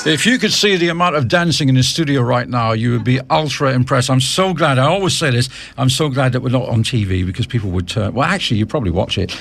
If you could see the amount of dancing in the studio right now, you would be ultra impressed. I'm so glad. I always say this. I'm so glad that we're not on TV because people would turn. Well, actually, you probably watch it.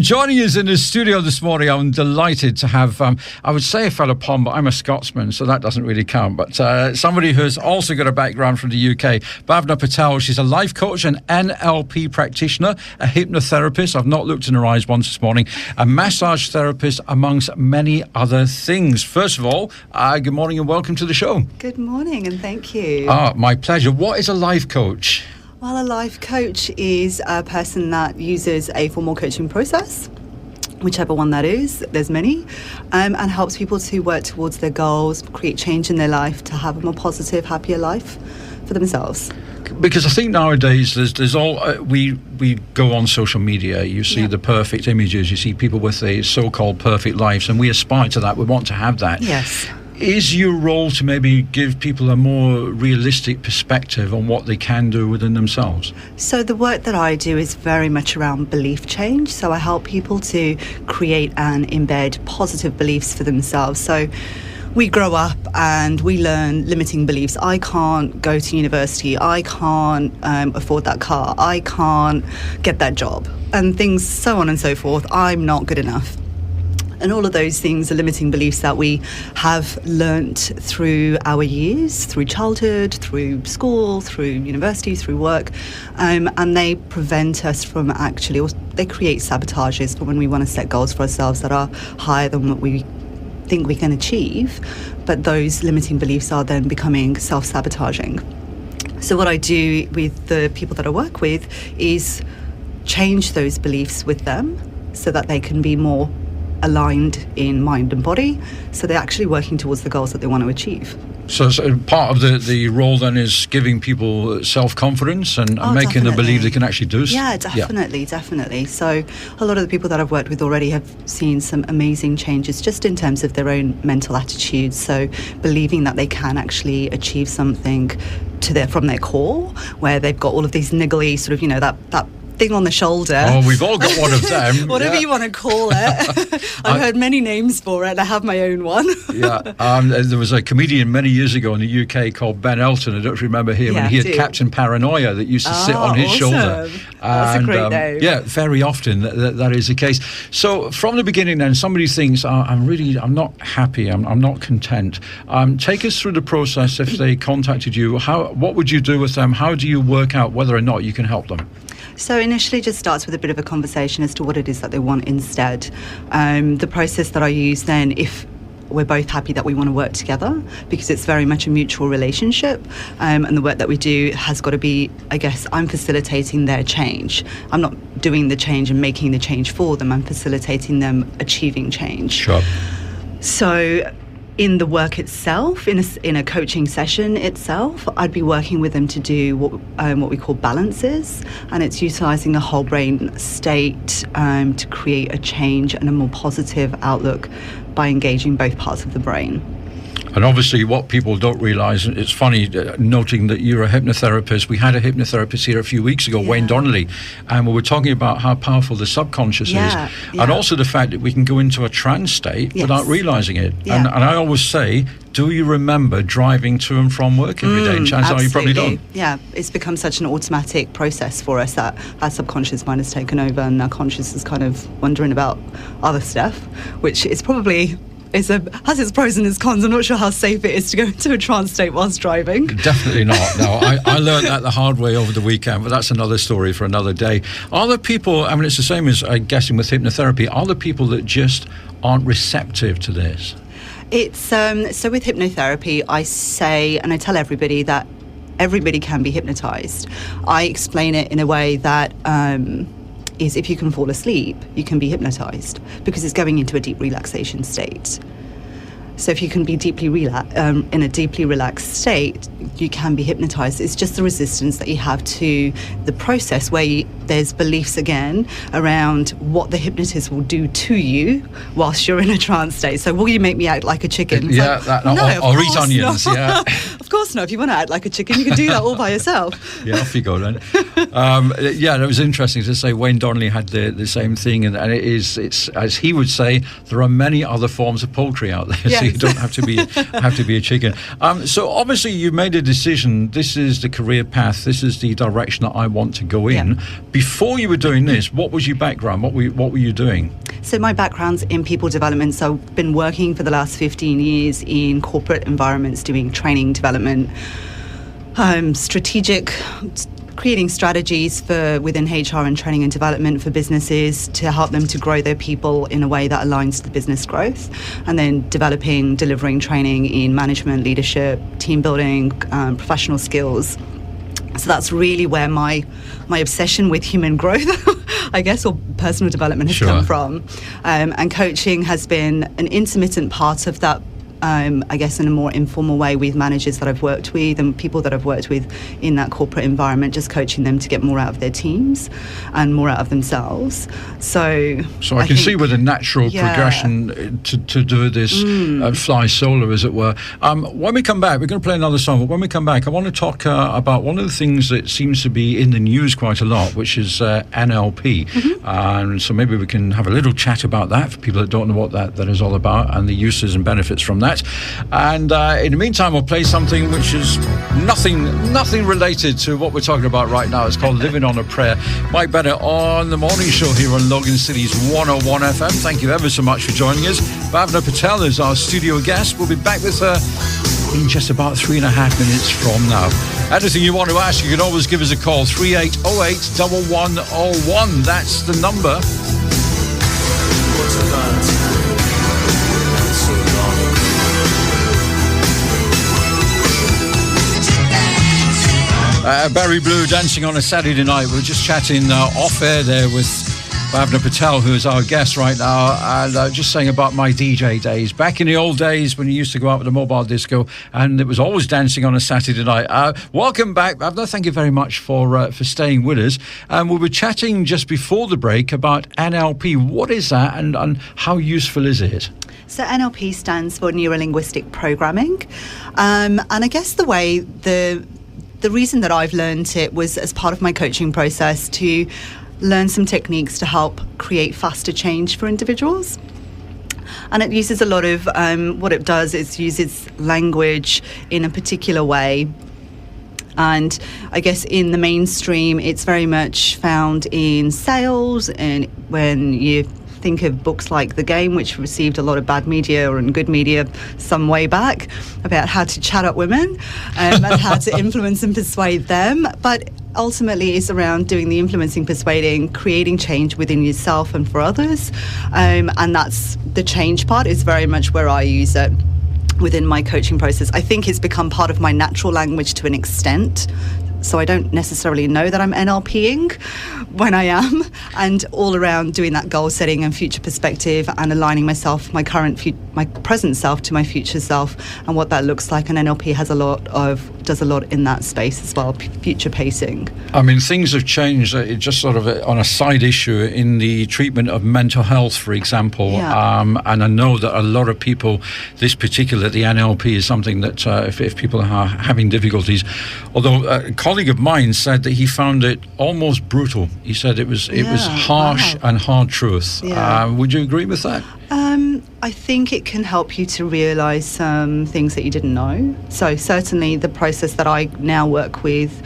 Joining us in the studio this morning, I'm delighted to have, I would say a fellow Pom, but I'm a Scotsman, so that doesn't really count. But somebody who's also got a background from the UK, Bhvana Patel. She's a life coach, an NLP practitioner, a hypnotherapist. I've not looked in her eyes once this morning. A massage therapist, amongst many other things. First of all, good morning and welcome to the show. Good morning and thank you. My pleasure. What is a life coach? Well, a life coach is a person that uses a formal coaching process, whichever one that is, there's many, and helps people to work towards their goals, create change in their life, to have a more positive, happier life for themselves. Because I think nowadays there's all we go on social media, you see the perfect images, you see people with the so-called perfect lives, and we aspire to that, we want to have that. Yes. Is your role to maybe give people a more realistic perspective on what they can do within themselves? So the work that I do is very much around belief change. So I help people to create and embed positive beliefs for themselves. So we grow up and we learn limiting beliefs. I can't go to university. I can't afford that car. I can't get that job. And things so on and so forth. I'm not good enough. And all of those things are limiting beliefs that we have learnt through our years, through childhood, through school, through university, through work. And they prevent us from actually, or they create sabotages for when we want to set goals for ourselves that are higher than what we think we can achieve. But those limiting beliefs are then becoming self-sabotaging. So what I do with the people that I work with is change those beliefs with them so that they can be more aligned in mind and body, so they're actually working towards the goals that they want to achieve. So part of the role then is giving people self-confidence and making them believe they can actually do something. Yeah, definitely. So a lot of the people that I've worked with already have seen some amazing changes just in terms of their own mental attitudes. So believing that they can actually achieve something from their core, where they've got all of these niggly sort of, that thing on the shoulder. Oh, we've all got one of them. Whatever you want to call it. I've heard many names for it. I have my own one. There was a comedian many years ago in the UK called Bennett. I don't remember him. And he had Captain Paranoia that used to sit on his shoulder. That's a great name. Yeah, very often that is the case. So from the beginning then, somebody thinks, I'm not happy, I'm not content. Take us through the process. If they contacted you, what would you do with them? How do you work out whether or not you can help them? So initially just starts with a bit of a conversation as to what it is that they want instead. The process that I use then, if we're both happy that we want to work together, because it's very much a mutual relationship, and the work that we do has got to be, I guess, I'm facilitating their change. I'm not doing the change and making the change for them. I'm facilitating them achieving change. Sure. So in the work itself, in a coaching session itself, I'd be working with them to do what we call balances, and it's utilising the whole brain state to create a change and a more positive outlook by engaging both parts of the brain. And obviously what people don't realise, it's funny noting that you're a hypnotherapist. We had a hypnotherapist here a few weeks ago, Wayne Donnelly, and we were talking about how powerful the subconscious is, and also the fact that we can go into a trance state without realising it. And I always say, do you remember driving to and from work every day? And chances are you probably don't. Yeah, it's become such an automatic process for us that our subconscious mind has taken over and our conscious is kind of wondering about other stuff, which is probably has its pros and its cons. I'm not sure how safe it is to go into a trance state whilst driving. Definitely not. No, I learned that the hard way over the weekend, but that's another story for another day. Are there people, I mean, it's the same as, I'm guessing, with hypnotherapy, are there people that just aren't receptive to this? It's so with hypnotherapy, I say, and I tell everybody that everybody can be hypnotized. I explain it in a way that is, if you can fall asleep, you can be hypnotized, because it's going into a deep relaxation state. So if you can be deeply in a deeply relaxed state, you can be hypnotized. It's just the resistance that you have to the process, where there's beliefs again around what the hypnotist will do to you whilst you're in a trance state. So will you make me act like a chicken? Or eat onions. Not. Of course not. If you want to act like a chicken, you can do that all by yourself. Yeah, off you go then. Yeah, it was interesting to say Wayne Donnelly had the same thing, and it's as he would say, there are many other forms of poultry out there, yes. so you don't have to be a chicken. So obviously you made a decision. This is the career path. This is the direction that I want to go in. Yeah. Before you were doing this, what was your background? What were you doing? So my background's in people development. So I've been working for the last 15 years in corporate environments, doing training development, creating strategies within HR and training and development for businesses to help them to grow their people in a way that aligns to the business growth, and then delivering training in management, leadership, team building, professional skills. So that's really where my obsession with human growth, I guess, or personal development has come from. And coaching has been an intermittent part of that, I guess, in a more informal way with managers that I've worked with and people that I've worked with in that corporate environment, just coaching them to get more out of their teams and more out of themselves. So I can see with a natural progression to do this fly solo, as it were. When we come back, we're going to play another song, but when we come back, I want to talk about one of the things that seems to be in the news quite a lot, which is NLP. And so maybe we can have a little chat about that for people that don't know what that is all about and the uses and benefits from that. And in the meantime, we'll play something which is nothing related to what we're talking about right now. It's called Living on a Prayer. Mike Bennett on the morning show here on Logan City's 101 FM. Thank you ever so much for joining us. Bhvana Patel is our studio guest. We'll be back with her in just about 3.5 minutes from now. Anything you want to ask, you can always give us a call, 3808 1101. That's the number. Barry Blue, Dancing on a Saturday Night. We're just chatting off air there with Bhvana Patel, who is our guest right now, and just saying about my DJ days. Back in the old days when you used to go out with a mobile disco, and it was always dancing on a Saturday night. Welcome back, Bhvana. Thank you very much for staying with us. And we were chatting just before the break about NLP. What is that, and how useful is it? So NLP stands for Neuro-Linguistic Programming. And I guess the reason that I've learned it was as part of my coaching process to learn some techniques to help create faster change for individuals. And it uses a lot of, what it does is uses language in a particular way. And I guess in the mainstream, it's very much found in sales, and when you think of books like The Game, which received a lot of bad media and good media some way back, about how to chat up women and how to influence and persuade them. But ultimately it's around doing the influencing, persuading, creating change within yourself and for others. And that's the change part is very much where I use it within my coaching process. I think it's become part of my natural language to an extent. So I don't necessarily know that I'm NLPing when I am, and all around doing that goal setting and future perspective and aligning myself, my present self to my future self and what that looks like. And NLP does a lot in that space as well, future pacing. I mean, things have changed, just sort of on a side issue in the treatment of mental health, for example. Yeah. And I know that a lot of people, the NLP is something that if people are having difficulties, although a colleague of mine said that he found it almost brutal. He said it was harsh and hard truth. Yeah. Would you agree with that? I think it can help you to realise some things that you didn't know. So certainly the process that I now work with,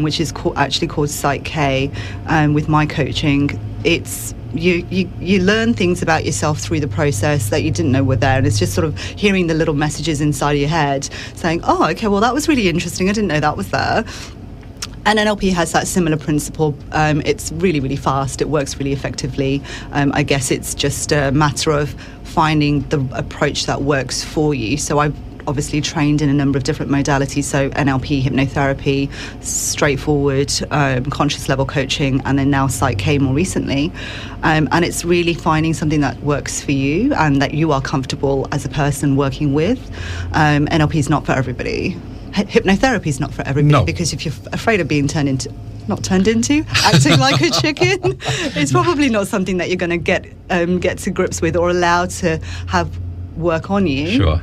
which is actually called Psych K, with my coaching, it's you learn things about yourself through the process that you didn't know were there, and it's just sort of hearing the little messages inside of your head saying, oh, okay, well, that was really interesting, I didn't know that was there. And NLP has that similar principle. It's really, really fast. It works really effectively. I guess it's just a matter of finding the approach that works for you. So I've obviously trained in a number of different modalities. So NLP, hypnotherapy, straightforward, conscious level coaching, and then now Psych K more recently. And it's really finding something that works for you and that you are comfortable as a person working with. NLP is not for everybody. Hypnotherapy is not for everybody, because if you're afraid of being acting like a chicken, it's probably not something that you're going to get to grips with or allow to have work on you. Sure.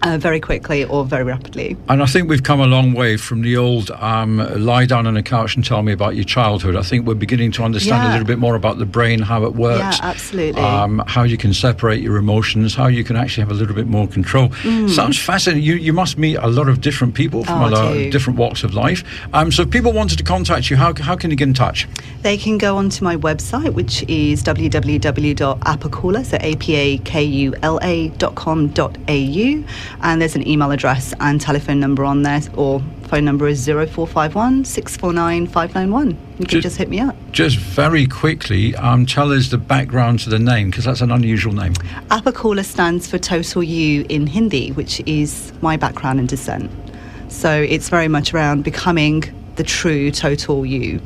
very quickly or very rapidly. And I think we've come a long way from the old lie down on a couch and tell me about your childhood. I think we're beginning to understand a little bit more about the brain, how it works. Yeah, absolutely. How you can separate your emotions, how you can actually have a little bit more control. Sounds fascinating. You must meet a lot of different people from a lot of different walks of life. So if people wanted to contact you, how can you get in touch? They can go onto my website, which is www.apakula, so apakula.com.au. And there's an email address and telephone number on there, or phone number is 0451 649 591. You can just hit me up. Just very quickly, tell us the background to the name, because that's an unusual name. Apakula stands for Total You in Hindi, which is my background and descent. So it's very much around becoming the true total you.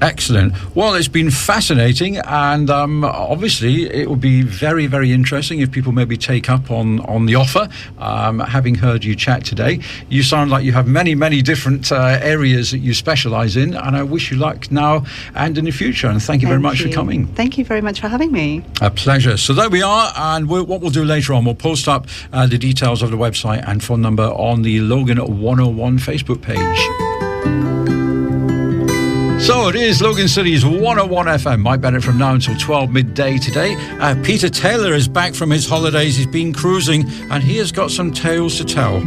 Excellent. Well, it's been fascinating, and obviously it will be very, very interesting if people maybe take up on the offer, having heard you chat today. You sound like you have many, many different areas that you specialise in, and I wish you luck now and in the future, and thank you very much for coming. Thank you very much for having me. A pleasure. So there we are, and what we'll do later on, we'll post up the details of the website and phone number on the Logan 101 Facebook page. So it is Logan City's 101 FM. Mike Bennett from now until 12 midday today. Peter Taylor is back from his holidays. He's been cruising and he has got some tales to tell.